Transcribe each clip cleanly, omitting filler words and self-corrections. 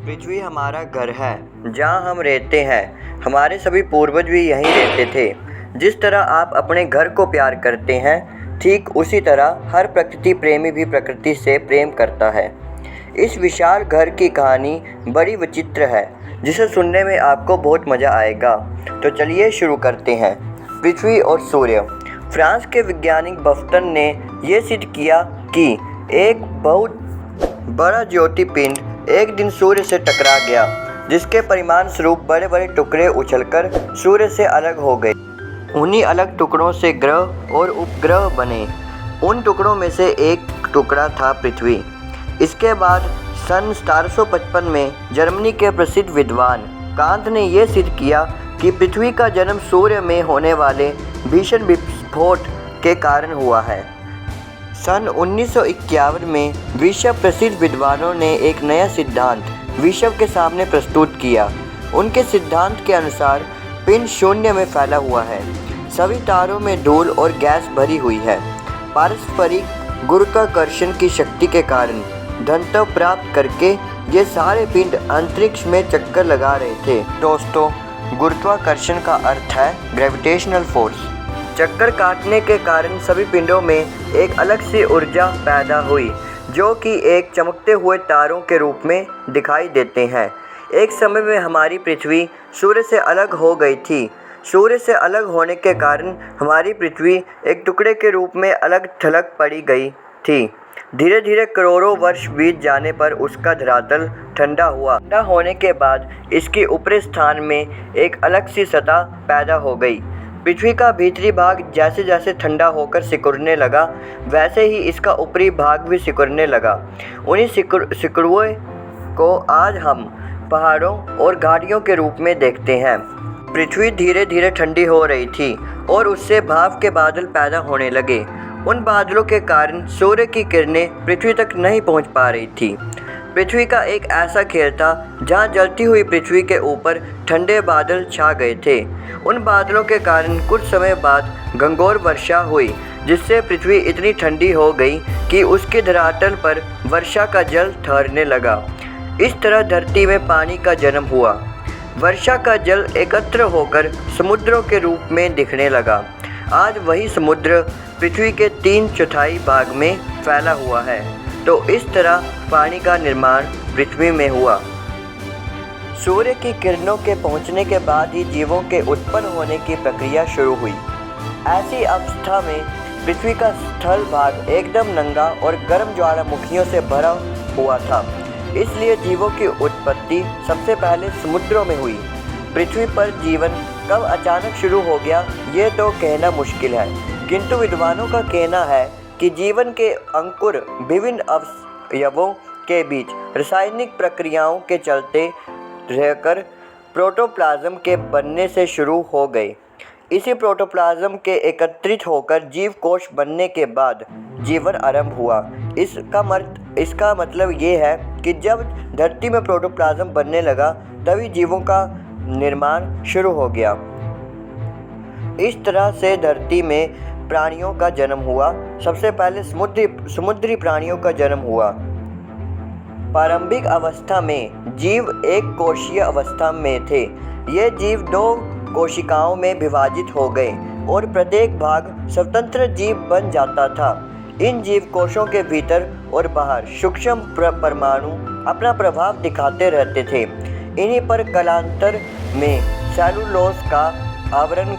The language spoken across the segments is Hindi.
पृथ्वी हमारा घर है जहाँ हम रहते हैं। हमारे सभी पूर्वज भी यहीं रहते थे। जिस तरह आप अपने घर को प्यार करते हैं, ठीक उसी तरह हर प्रकृति प्रेमी भी प्रकृति से प्रेम करता है। इस विशाल घर की कहानी बड़ी विचित्र है, जिसे सुनने में आपको बहुत मज़ा आएगा। तो चलिए शुरू करते हैं। पृथ्वी और सूर्य। फ्रांस के वैज्ञानिक बफ्टन ने यह सिद्ध किया कि एक बहुत बड़ा ज्योतिर्पिंड एक दिन सूर्य से टकरा गया, जिसके परिणाम स्वरूप बड़े बड़े टुकड़े उछलकर सूर्य से अलग हो गए। उन्हीं अलग टुकड़ों से ग्रह और उपग्रह बने। उन टुकड़ों में से एक टुकड़ा था पृथ्वी। इसके बाद सन 1755 में जर्मनी के प्रसिद्ध विद्वान कांत ने यह सिद्ध किया कि पृथ्वी का जन्म सूर्य में होने वाले भीषण विस्फोट के कारण हुआ है। सन 1951 में विश्व प्रसिद्ध विद्वानों ने एक नया सिद्धांत विश्व के सामने प्रस्तुत किया। उनके सिद्धांत के अनुसार पिंड शून्य में फैला हुआ है। सभी तारों में धूल और गैस भरी हुई है। पारस्परिक गुरुत्वाकर्षण की शक्ति के कारण धनत्व प्राप्त करके ये सारे पिंड अंतरिक्ष में चक्कर लगा रहे थे। दोस्तों, गुरुत्वाकर्षण का अर्थ है ग्रेविटेशनल फोर्स। चक्कर काटने के कारण सभी पिंडों में एक अलग सी ऊर्जा पैदा हुई, जो कि एक चमकते हुए तारों के रूप में दिखाई देते हैं। एक समय में हमारी पृथ्वी सूर्य से अलग हो गई थी। सूर्य से अलग होने के कारण हमारी पृथ्वी एक टुकड़े के रूप में अलग थलग पड़ी गई थी। धीरे धीरे करोड़ों वर्ष बीत जाने पर उसका धरातल ठंडा हुआ। ठंडा होने के बाद इसके ऊपरी स्थान में एक अलग सी सतह पैदा हो गई। पृथ्वी का भीतरी भाग जैसे जैसे ठंडा होकर सिकुड़ने लगा, वैसे ही इसका ऊपरी भाग भी सिकुड़ने लगा। उन्हीं सिकुड़ुए को आज हम पहाड़ों और घाटियों के रूप में देखते हैं। पृथ्वी धीरे धीरे ठंडी हो रही थी और उससे भाप के बादल पैदा होने लगे। उन बादलों के कारण सूर्य की किरणें पृथ्वी तक नहीं पहुंच पा रही थी। पृथ्वी का एक ऐसा खेल था जहां जलती हुई पृथ्वी के ऊपर ठंडे बादल छा गए थे। उन बादलों के कारण कुछ समय बाद घंघोर वर्षा हुई, जिससे पृथ्वी इतनी ठंडी हो गई कि उसके धरातल पर वर्षा का जल ठहरने लगा। इस तरह धरती में पानी का जन्म हुआ। वर्षा का जल एकत्र होकर समुद्रों के रूप में दिखने लगा। आज वही समुद्र पृथ्वी के 3/4 भाग में फैला हुआ है। तो इस तरह पानी का निर्माण पृथ्वी में हुआ। सूर्य की किरणों के पहुंचने के बाद ही जीवों के उत्पन्न होने की प्रक्रिया शुरू हुई। ऐसी अवस्था में पृथ्वी का स्थल भाग एकदम नंगा और गर्म ज्वालामुखियों से भरा हुआ था। इसलिए जीवों की उत्पत्ति सबसे पहले समुद्रों में हुई। पृथ्वी पर जीवन कब अचानक शुरू हो गया, ये तो कहना मुश्किल है, किंतु विद्वानों का कहना है कि जीवन के अंकुर विभिन्न अवयवों के बीच रासायनिक प्रक्रियाओं के चलते रहकर प्रोटोप्लाज्म के बनने से शुरू हो गए। इसी प्रोटोप्लाज्म के एकत्रित होकर जीव कोश बनने के बाद जीवन आरंभ हुआ। इसका मतलब ये है कि जब धरती में प्रोटोप्लाज्म बनने लगा, तभी जीवों का निर्माण शुरू हो गया। इस तरह से धरती में प्राणियों का जन्म हुआ। सबसे पहले समुद्री प्राणियों का जन्म हुआ। प्रारंभिक अवस्था में जीव एक कोशीय अवस्था में थे। ये जीव 2 कोशिकाओं में विभाजित हो गए और प्रत्येक भाग स्वतंत्र जीव बन जाता था। इन जीव कोशों के भीतर और बाहर सूक्ष्म परमाणु अपना प्रभाव दिखाते रहते थे। इन्हीं पर कालांतर में सेलुलोज का आवरण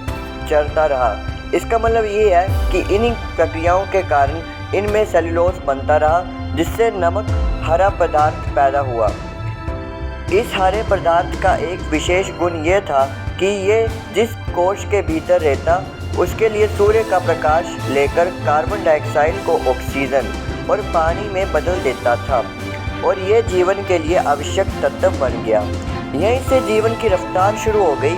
चलता रहा। इसका मतलब ये है कि इन्हीं प्रक्रियाओं के कारण इनमें सेलुलोज बनता रहा, जिससे नमक हरा पदार्थ पैदा हुआ। इस हरे पदार्थ का एक विशेष गुण ये था कि ये जिस कोश के भीतर रहता, उसके लिए सूर्य का प्रकाश लेकर कार्बन डाइऑक्साइड को ऑक्सीजन और पानी में बदल देता था और ये जीवन के लिए आवश्यक तत्व बन गया। यहीं से जीवन की रफ्तार शुरू हो गई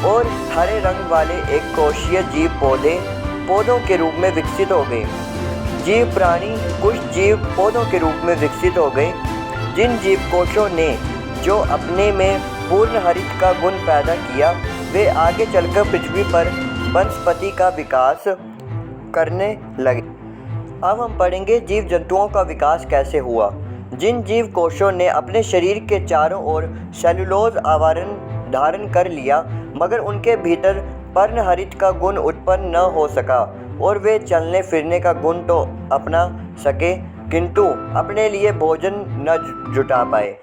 और हरे रंग वाले एक कोशीय जीव पौधों के रूप में विकसित हो गए। जीव प्राणी कुछ जीव पौधों के रूप में विकसित हो गए। जिन जीव कोशों ने जो अपने में पूर्ण हरित का गुण पैदा किया, वे आगे चलकर पृथ्वी पर वनस्पति का विकास करने लगे। अब हम पढ़ेंगे जीव जंतुओं का विकास कैसे हुआ। जिन जीव कोशों ने अपने शरीर के चारों ओर सेलुलोज आवरण धारण कर लिया, मगर उनके भीतर पर्णहरित का गुण उत्पन्न न हो सका और वे चलने फिरने का गुण तो अपना सके, किंतु अपने लिए भोजन न जुटा पाए।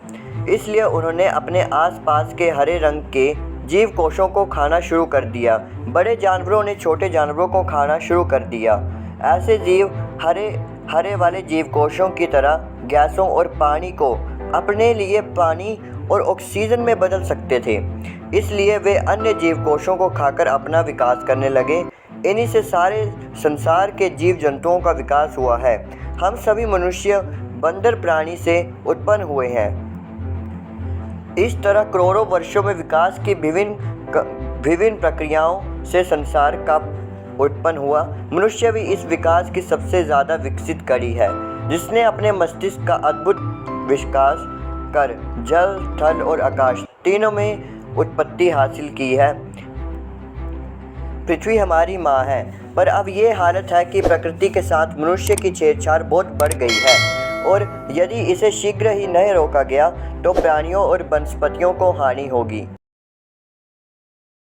इसलिए उन्होंने अपने आसपास के हरे रंग के जीव कोशों को खाना शुरू कर दिया। बड़े जानवरों ने छोटे जानवरों को खाना शुरू कर दिया। ऐसे जीव हरे वाले जीव कोशों की तरह गैसों और पानी को अपने लिए पानी और ऑक्सीजन में बदल सकते थे। इसलिए वे अन्य जीव कोशों को खाकर अपना विकास करने लगे। इन्हीं से सारे संसार के जीव जंतुओं का विकास हुआ है। हम सभी मनुष्य बंदर प्राणी से उत्पन्न हुए हैं। इस तरह करोड़ों वर्षों में विकास की विभिन्न प्रक्रियाओं से संसार का उत्पन्न हुआ। मनुष्य भी इस विकास की सबसे ज़्यादा विकसित कड़ी है, जिसने अपने मस्तिष्क का अद्भुत विकास कर जल, थल और आकाश तीनों में उत्पत्ति हासिल की है। पृथ्वी हमारी माँ है, पर अब ये हालत है कि प्रकृति के साथ मनुष्य की छेड़छाड़ बहुत बढ़ गई है, और यदि इसे शीघ्र ही नहीं रोका गया तो प्राणियों और वनस्पतियों को हानि होगी।